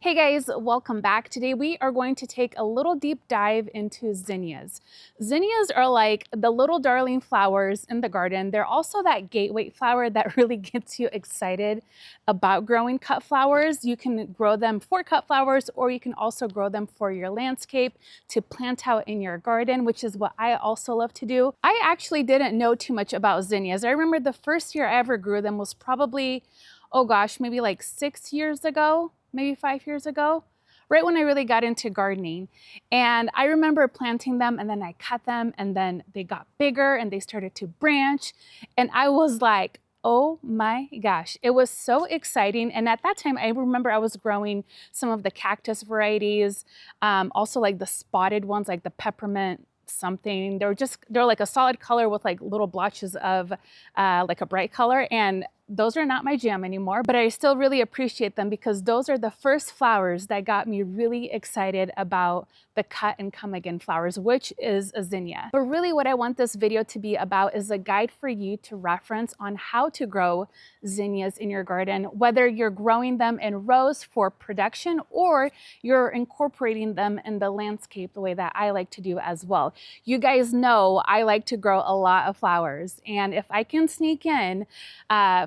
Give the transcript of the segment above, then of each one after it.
Hey guys, welcome back. Today we are going to take a little deep dive into zinnias. Zinnias are like the little darling flowers in the garden. They're also that gateway flower that really gets you excited about growing cut flowers. You can grow them for cut flowers, or you can also grow them for your landscape to plant out in your garden, which is what I also love to do. I actually didn't know too much about zinnias. I remember the first year I ever grew them was probably, oh gosh, maybe like 6 years ago. Maybe 5 years ago, right when I really got into gardening. And I remember planting them, and then I cut them, and then they got bigger and they started to branch. And I was like, oh my gosh, it was so exciting. And at that time, I remember I was growing some of the cactus varieties, also like the spotted ones, like the peppermint something. They're like a solid color with like little blotches of like a bright color. And those are not my jam anymore, but I still really appreciate them because those are the first flowers that got me really excited about the cut and come again flowers, which is a zinnia. But really what I want this video to be about is a guide for you to reference on how to grow zinnias in your garden, whether you're growing them in rows for production or you're incorporating them in the landscape the way that I like to do as well. You guys know I like to grow a lot of flowers, and if I can sneak in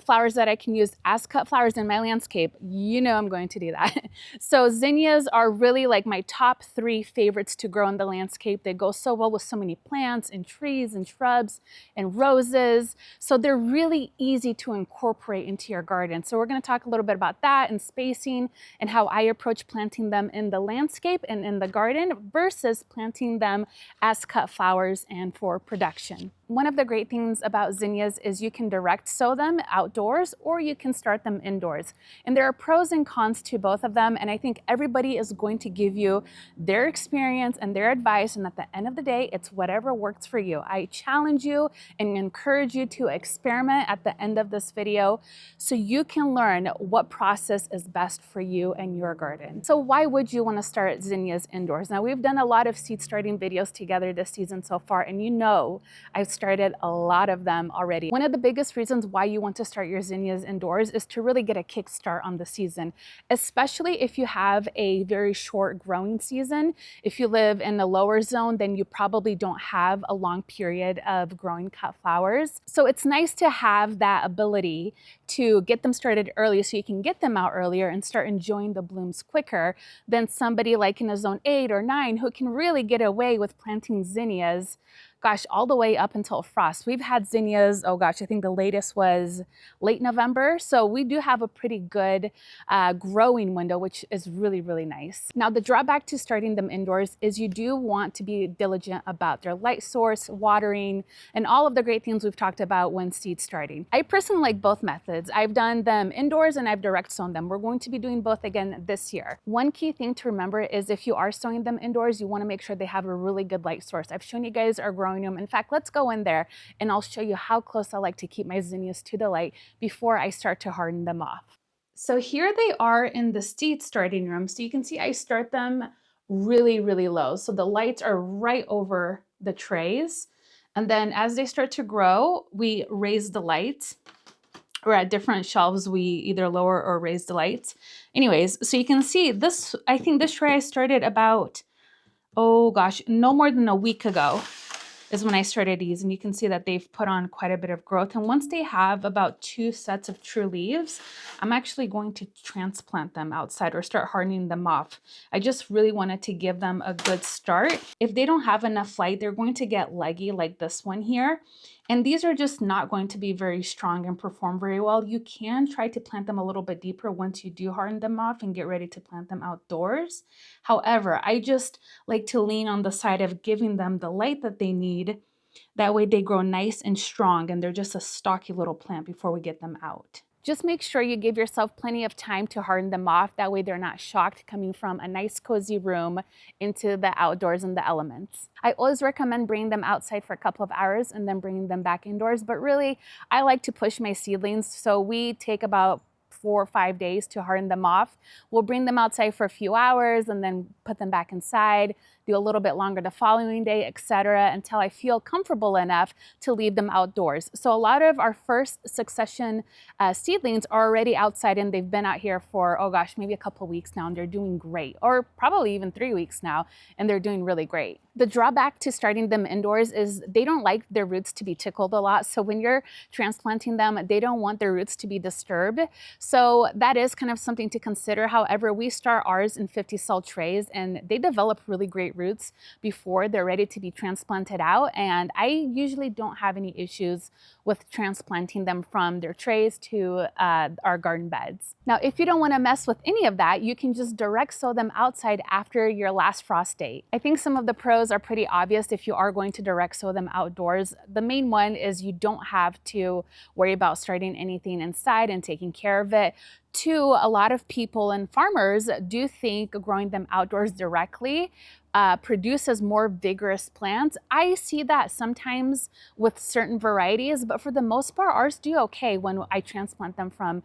flowers that I can use as cut flowers in my landscape, you know I'm going to do that. So zinnias are really like my top 3 favorites to grow in the landscape. They go so well with so many plants and trees and shrubs and roses. So they're really easy to incorporate into your garden. So we're going to talk a little bit about that and spacing and how I approach planting them in the landscape and in the garden versus planting them as cut flowers and for production. One of the great things about zinnias is you can direct sow them outdoors or you can start them indoors. And there are pros and cons to both of them. And I think everybody is going to give you their experience and their advice. And at the end of the day, it's whatever works for you. I challenge you and encourage you to experiment at the end of this video so you can learn what process is best for you and your garden. So why would you want to start zinnias indoors? Now, we've done a lot of seed starting videos together this season so far, and you know I've started a lot of them already. One of the biggest reasons why you want to start your zinnias indoors is to really get a kickstart on the season, especially if you have a very short growing season. If you live in a lower zone, then you probably don't have a long period of growing cut flowers. So it's nice to have that ability to get them started early so you can get them out earlier and start enjoying the blooms quicker than somebody like in a zone 8 or 9 who can really get away with planting zinnias, gosh, all the way up until frost. We've had zinnias, oh gosh, I think the latest was late November. So we do have a pretty good growing window, which is really, really nice. Now, the drawback to starting them indoors is you do want to be diligent about their light source, watering, and all of the great things we've talked about when seed starting. I personally like both methods. I've done them indoors and I've direct sown them. We're going to be doing both again this year. One key thing to remember is if you are sowing them indoors, you want to make sure they have a really good light source. I've shown you guys our growing room. In fact, let's go in there and I'll show you how close I like to keep my zinnias to the light before I start to harden them off. So here they are in the seed starting room. So you can see I start them really, really low. So the lights are right over the trays. And then as they start to grow, we raise the lights, or at different shelves, we either lower or raise the lights. Anyways, so you can see this, I think this tray I started about, oh gosh, no more than a week ago is when I started these, and you can see that they've put on quite a bit of growth. And once they have about 2 sets of true leaves, I'm actually going to transplant them outside or start hardening them off. I just really wanted to give them a good start. If they don't have enough light, they're going to get leggy like this one here. And these are just not going to be very strong and perform very well. You can try to plant them a little bit deeper once you do harden them off and get ready to plant them outdoors. However, I just like to lean on the side of giving them the light that they need. That way they grow nice and strong and they're just a stocky little plant before we get them out. Just make sure you give yourself plenty of time to harden them off. That way they're not shocked coming from a nice cozy room into the outdoors and the elements. I always recommend bringing them outside for a couple of hours and then bringing them back indoors. But really, I like to push my seedlings. So we take about 4 or 5 days to harden them off. We'll bring them outside for a few hours and then put them back inside. do a little bit longer the following day, etc., until I feel comfortable enough to leave them outdoors. So a lot of our first succession seedlings are already outside and they've been out here for, oh gosh, maybe a couple weeks now, and they're doing great, or probably even 3 weeks now, and they're doing really great. The drawback to starting them indoors is they don't like their roots to be tickled a lot. So when you're transplanting them, they don't want their roots to be disturbed. So that is kind of something to consider. However, we start ours in 50 cell trays and they develop really great roots before they're ready to be transplanted out. And I usually don't have any issues with transplanting them from their trays to our garden beds. Now, if you don't want to mess with any of that, you can just direct sow them outside after your last frost date. I think some of the pros are pretty obvious if you are going to direct sow them outdoors. The main one is you don't have to worry about starting anything inside and taking care of it. Two, a lot of people and farmers do think growing them outdoors directly produces more vigorous plants. I see that sometimes with certain varieties, but for the most part, ours do okay when I transplant them from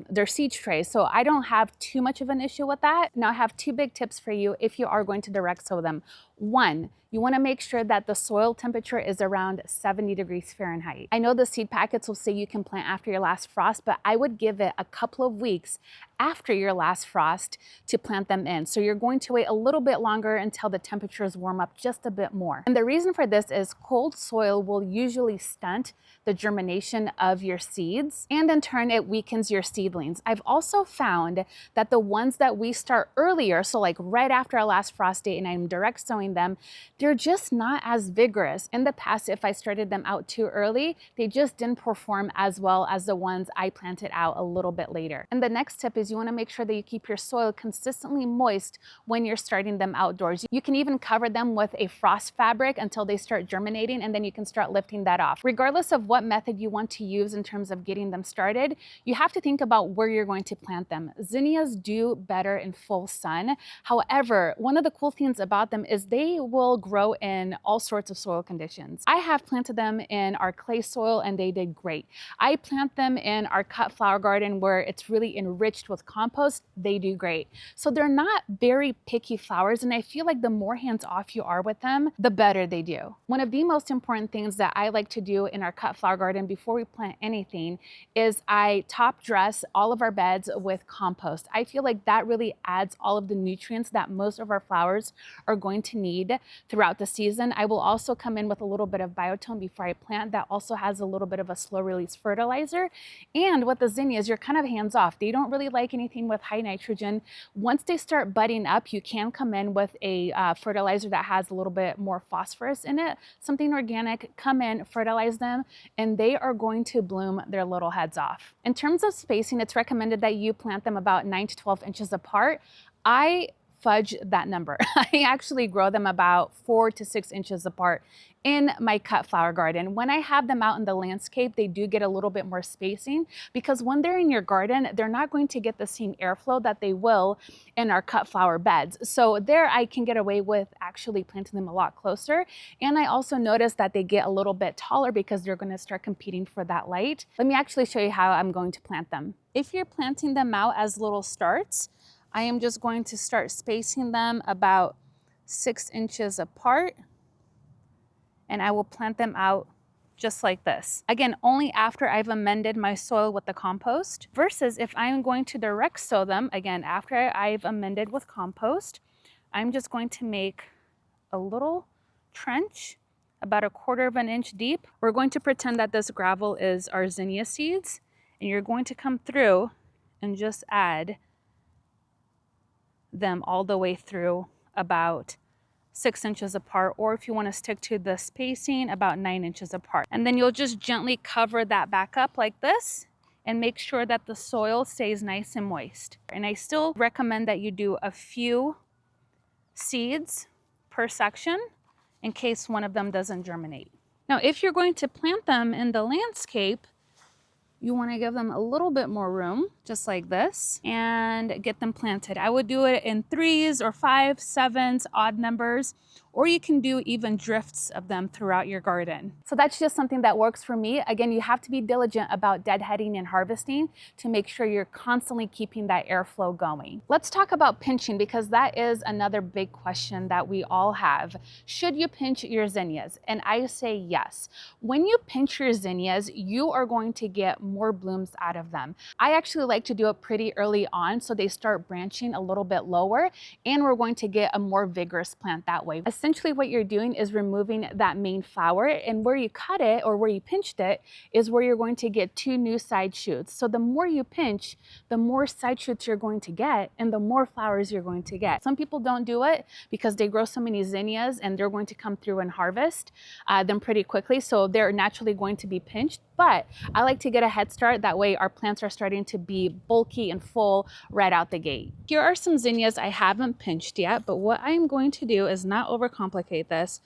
their seed trays. So I don't have too much of an issue with that. Now I have two big tips for you if you are going to direct sow them. One, you want to make sure that the soil temperature is around 70 degrees Fahrenheit. I know the seed packets will say you can plant after your last frost, but I would give it a couple of weeks after your last frost to plant them in. So you're going to wait a little bit longer until the temperatures warm up just a bit more. And the reason for this is cold soil will usually stunt the germination of your seeds, and in turn it weakens your seedlings. I've also found that the ones that we start earlier, so like right after our last frost date and I'm direct sowing them, they're just not as vigorous. In the past, if I started them out too early, they just didn't perform as well as the ones I planted out a little bit later. And the next tip is you want to make sure that you keep your soil consistently moist when you're starting them outdoors. You can even cover them with a frost fabric until they start germinating, and then you can start lifting that off. Regardless of what method you want to use in terms of getting them started, you have to think about where you're going to plant them. Zinnias do better in full sun. However, one of the cool things about them is they will grow in all sorts of soil conditions. I have planted them in our clay soil and they did great. I plant them in our cut flower garden where it's really enriched with compost. They do great. So they're not very picky flowers, and I feel like the more hands-off you are with them, the better they do. One of the most important things that I like to do in our cut flower garden before we plant anything is I top dress all of our beds with compost. I feel like that really adds all of the nutrients that most of our flowers are going to need throughout the season. I will also come in with a little bit of biotone before I plant that also has a little bit of a slow release fertilizer. And with the zinnias, you're kind of hands off. They don't really like anything with high nitrogen. Once they start budding up, you can come in with a fertilizer that has a little bit more phosphorus in it, something organic. Come in, fertilize them, and they are going to bloom their little heads off. In terms of spacing, it's recommended that you plant them about 9 to 12 inches apart. I fudge that number. I actually grow them about 4 to 6 inches apart in my cut flower garden. When I have them out in the landscape, they do get a little bit more spacing because when they're in your garden, they're not going to get the same airflow that they will in our cut flower beds. So there I can get away with actually planting them a lot closer. And I also notice that they get a little bit taller because they're going to start competing for that light. Let me actually show you how I'm going to plant them. If you're planting them out as little starts, I am just going to start spacing them about 6 inches apart, and I will plant them out just like this. Again, only after I've amended my soil with the compost, versus if I'm going to direct sow them, again, after I've amended with compost, I'm just going to make a little trench about 1/4 of an inch deep. We're going to pretend that this gravel is our zinnia seeds, and you're going to come through and just add them all the way through about 6 inches apart, or if you want to stick to the spacing, about 9 inches apart. And then you'll just gently cover that back up like this and make sure that the soil stays nice and moist. And I still recommend that you do a few seeds per section in case one of them doesn't germinate. Now, if you're going to plant them in the landscape, you want to give them a little bit more room, just like this, and get them planted. I would do it in 3s or 5s, 7s, odd numbers, or you can do even drifts of them throughout your garden. So that's just something that works for me. Again, you have to be diligent about deadheading and harvesting to make sure you're constantly keeping that airflow going. Let's talk about pinching, because that is another big question that we all have. Should you pinch your zinnias? And I say yes. When you pinch your zinnias, you are going to get more blooms out of them. I actually like to do it pretty early on so they start branching a little bit lower, and we're going to get a more vigorous plant that way. Essentially what you're doing is removing that main flower, and where you cut it or where you pinched it is where you're going to get 2 new side shoots. So the more you pinch, the more side shoots you're going to get and the more flowers you're going to get. Some people don't do it because they grow so many zinnias and they're going to come through and harvest them pretty quickly. So they're naturally going to be pinched, but I like to get a head start. That way our plants are starting to be bulky and full right out the gate. Here are some zinnias I haven't pinched yet, but what I'm going to do is not overcomplicate this.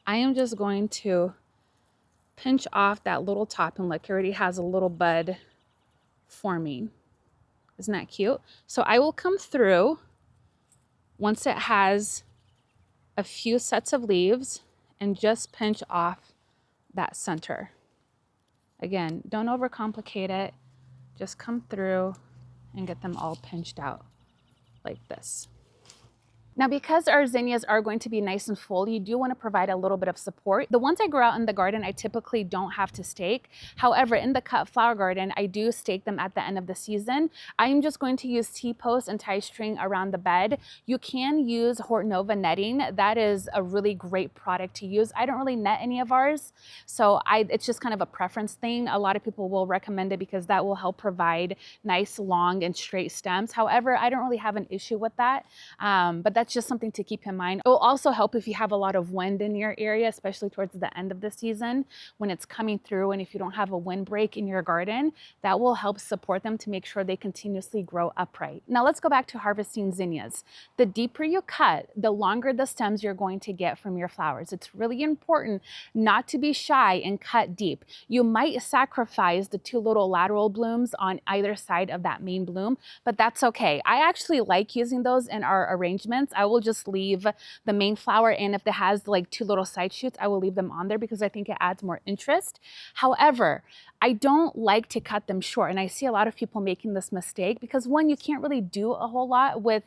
I am just going to pinch off that little top, and look, it already has a little bud forming. Isn't that cute? So I will come through once it has a few sets of leaves and just pinch off that center. Again, don't overcomplicate it. Just come through and get them all pinched out like this. Now, because our zinnias are going to be nice and full, you do want to provide a little bit of support. The ones I grow out in the garden, I typically don't have to stake. However, in the cut flower garden, I do stake them at the end of the season. I am just going to use T-posts and tie string around the bed. You can use Hortonova netting. That is a really great product to use. I don't really net any of ours, so it's just kind of a preference thing. A lot of people will recommend it because that will help provide nice, long, and straight stems. However, I don't really have an issue with that, but that's just something to keep in mind. It will also help if you have a lot of wind in your area, especially towards the end of the season when it's coming through, and if you don't have a windbreak in your garden, that will help support them to make sure they continuously grow upright. Now let's go back to harvesting zinnias. The deeper you cut, the longer the stems you're going to get from your flowers. It's really important not to be shy and cut deep. You might sacrifice the 2 little lateral blooms on either side of that main bloom, but that's okay. I actually like using those in our arrangements. I will just leave the main flower, and if it has like 2 little side shoots, I will leave them on there because I think it adds more interest. However, I don't like to cut them short, and I see a lot of people making this mistake because, one, you can't really do a whole lot with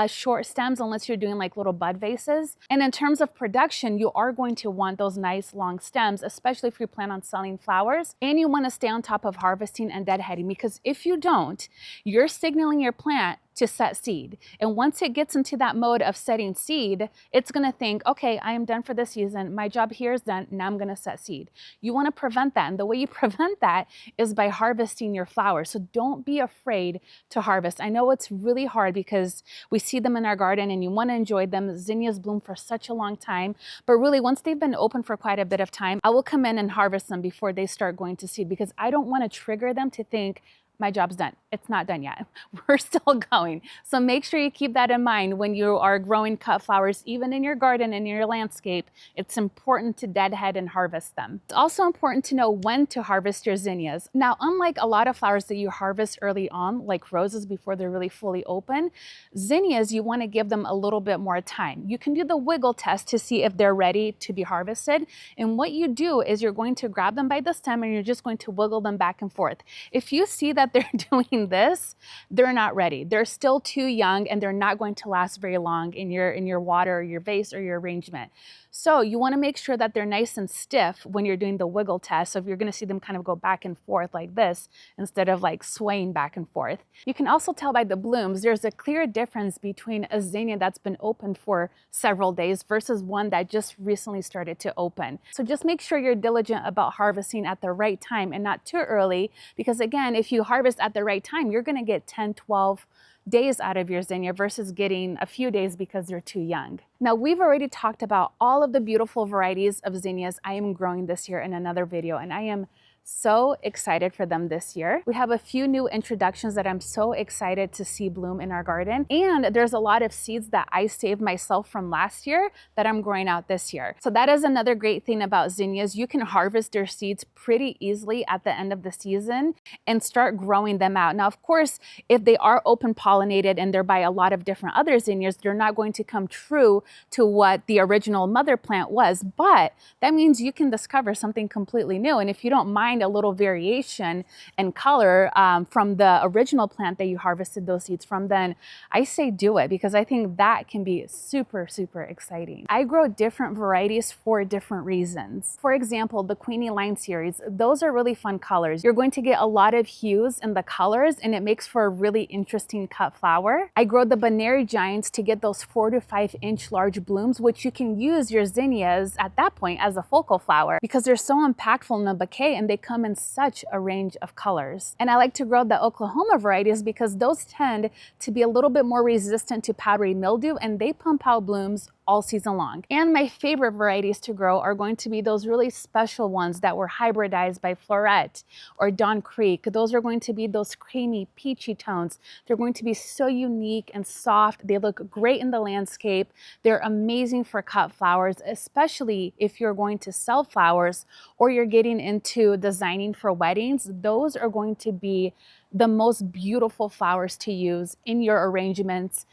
short stems unless you're doing like little bud vases. And in terms of production, you are going to want those nice long stems, especially if you plan on selling flowers, and you want to stay on top of harvesting and deadheading, because if you don't, you're signaling your plant to set seed. And once it gets into that mode of setting seed, it's gonna think, okay, I am done for this season. My job here is done. Now I'm gonna set seed. You wanna prevent that. And the way you prevent that is by harvesting your flowers. So don't be afraid to harvest. I know it's really hard because we see them in our garden and you wanna enjoy them. Zinnias bloom for such a long time, but really once they've been open for quite a bit of time, I will come in and harvest them before they start going to seed, because I don't wanna trigger them to think, my job's done. It's not done yet. We're still going. So make sure you keep that in mind when you are growing cut flowers, even in your garden and in your landscape. It's important to deadhead and harvest them. It's also important to know when to harvest your zinnias. Now, unlike a lot of flowers that you harvest early on, like roses before they're really fully open, zinnias, you want to give them a little bit more time. You can do the wiggle test to see if they're ready to be harvested. And what you do is you're going to grab them by the stem and you're just going to wiggle them back and forth. If you see that they're doing this, they're not ready. They're still too young and they're not going to last very long in your water or your vase or your arrangement. So you want to make sure that they're nice and stiff when you're doing the wiggle test. So if you're going to see them kind of go back and forth like this, instead of like swaying back and forth. You can also tell by the blooms, there's a clear difference between a zinnia that's been open for several days versus one that just recently started to open. So just make sure you're diligent about harvesting at the right time and not too early, because again, if you harvest at the right time, you're going to get 10, 12 days out of your zinnia versus getting a few days because they're too young. Now, we've already talked about all of the beautiful varieties of zinnias I am growing this year in another video, and I am So excited for them this year. We have a few new introductions that I'm so excited to see bloom in our garden. And there's a lot of seeds that I saved myself from last year that I'm growing out this year. So that is another great thing about zinnias. You can harvest their seeds pretty easily at the end of the season and start growing them out. Now, of course, if they are open pollinated and they're by a lot of different other zinnias, they're not going to come true to what the original mother plant was, but that means you can discover something completely new. And if you don't mind a little variation in color from the original plant that you harvested those seeds from, then I say do it, because I think that can be super, super exciting. I grow different varieties for different reasons. For example, the Queenie Line series, those are really fun colors. You're going to get a lot of hues in the colors and it makes for a really interesting cut flower. I grow the Benary giants to get those 4 to 5 inch large blooms, which you can use your zinnias at that point as a focal flower because they're so impactful in a bouquet and they come in such a range of colors. And I like to grow the Oklahoma varieties because those tend to be a little bit more resistant to powdery mildew and they pump out blooms all season long. And my favorite varieties to grow are going to be those really special ones that were hybridized by Florette or Dawn Creek. Those are going to be those creamy, peachy tones. They're going to be so unique and soft. They look great in the landscape. They're amazing for cut flowers, especially if you're going to sell flowers or you're getting into designing for weddings. Those are going to be the most beautiful flowers to use in your arrangements,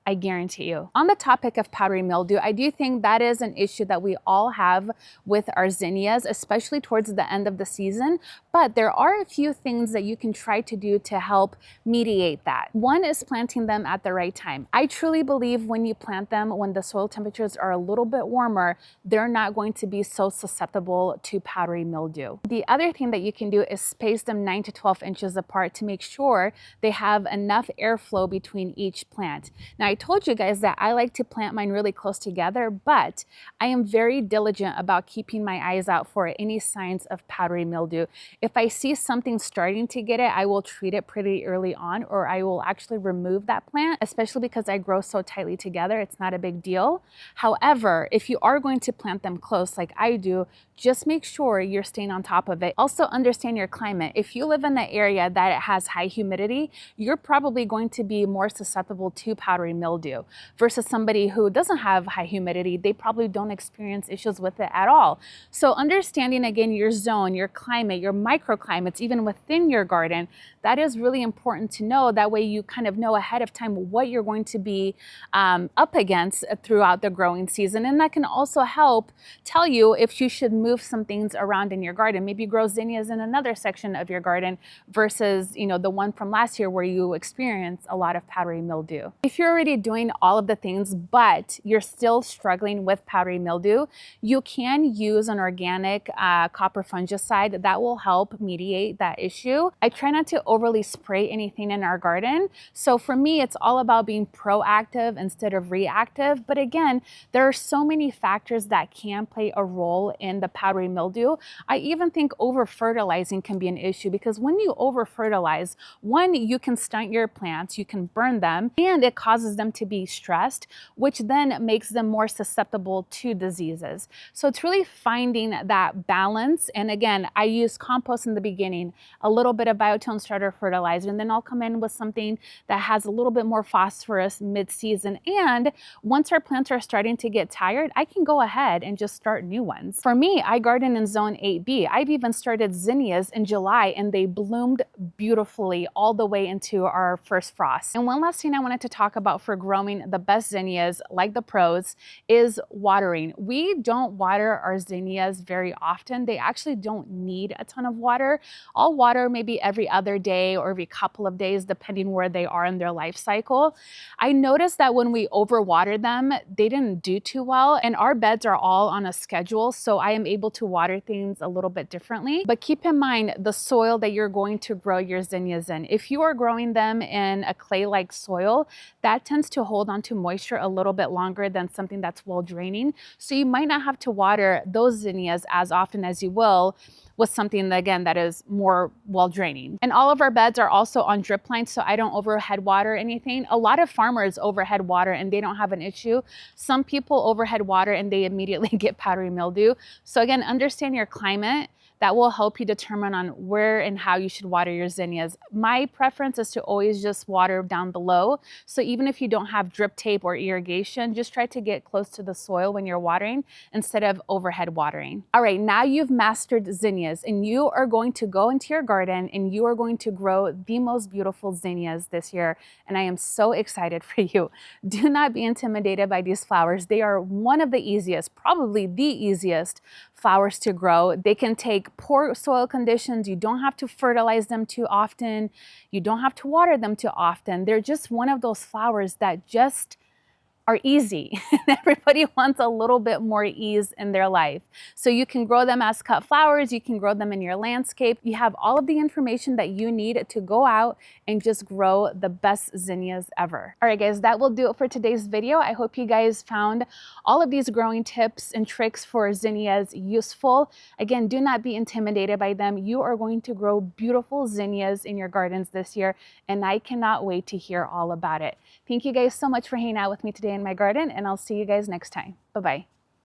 I guarantee you. On the topic of powdery mildew, I do think that is an issue that we all have with our zinnias, especially towards the end of the season. But there are a few things that you can try to do to help mediate that. One is planting them at the right time. I truly believe when you plant them, when the soil temperatures are a little bit warmer, they're not going to be so susceptible to powdery mildew. The other thing that you can do is space them 9 to 12 inches apart to make sure they have enough airflow between each plant. Now, I told you guys that I like to plant mine really close together, but I am very diligent about keeping my eyes out for any signs of powdery mildew. If I see something starting to get it, I will treat it pretty early on, or I will actually remove that plant, especially because I grow so tightly together. It's not a big deal. However, if you are going to plant them close like I do, just make sure you're staying on top of it. Also understand your climate. If you live in an area that it has high humidity, you're probably going to be more susceptible to powdery mildew versus somebody who doesn't have high humidity. They probably don't experience issues with it at all. So understanding again your zone, your climate, your microclimates, even within your garden, that is really important to know. That way you kind of know ahead of time what you're going to be up against throughout the growing season. And that can also help tell you if you should move some things around in your garden. Maybe grow zinnias in another section of your garden versus, the one from last year where you experienced a lot of powdery mildew. If you're already doing all of the things, but you're still struggling with powdery mildew, you can use an organic copper fungicide that will help mediate that issue. I try not to overly spray anything in our garden. So for me, it's all about being proactive instead of reactive. But again, there are so many factors that can play a role in the powdery mildew. I even think over fertilizing can be an issue because when you over fertilize, one, you can stunt your plants, you can burn them, and it causes them to be stressed, which then makes them more susceptible to diseases. So it's really finding that balance. And again, I use compost in the beginning, a little bit of biotone starter fertilizer, and then I'll come in with something that has a little bit more phosphorus mid-season. And once our plants are starting to get tired, I can go ahead and just start new ones. For me, I garden in zone 8B. I've even started zinnias in July and they bloomed beautifully all the way into our first frost. And one last thing I wanted to talk about for growing the best zinnias like the pros is watering. We don't water our zinnias very often. They actually don't need a ton of water. I'll water maybe every other day or every couple of days depending where they are in their life cycle. I noticed that when we overwatered them, they didn't do too well, and our beds are all on a schedule, so I am able to water things a little bit differently. But keep in mind the soil that you're going to grow your zinnias in. If you are growing them in a clay-like soil, that tends to hold on to moisture a little bit longer than something that's well draining. So you might not have to water those zinnias as often as you will with something, again, that is more well draining. And all of our beds are also on drip lines, so I don't overhead water anything. A lot of farmers overhead water and they don't have an issue. Some people overhead water and they immediately get powdery mildew. So again, understand your climate. That will help you determine on where and how you should water your zinnias. My preference is to always just water down below. So even if you don't have drip tape or irrigation, just try to get close to the soil when you're watering instead of overhead watering. All right, now you've mastered zinnias and you are going to go into your garden and you are going to grow the most beautiful zinnias this year. And I am so excited for you. Do not be intimidated by these flowers. They are one of the easiest, probably the easiest flowers to grow. They can take poor soil conditions. You don't have to fertilize them too often. You don't have to water them too often. They're just one of those flowers that just are easy. Everybody wants a little bit more ease in their life. So you can grow them as cut flowers, you can grow them in your landscape. You have all of the information that you need to go out and just grow the best zinnias ever. All right guys, that will do it for today's video. I hope you guys found all of these growing tips and tricks for zinnias useful. Again, do not be intimidated by them. You are going to grow beautiful zinnias in your gardens this year, and I cannot wait to hear all about it. Thank you guys so much for hanging out with me today in my garden, and I'll see you guys next time. Bye-bye.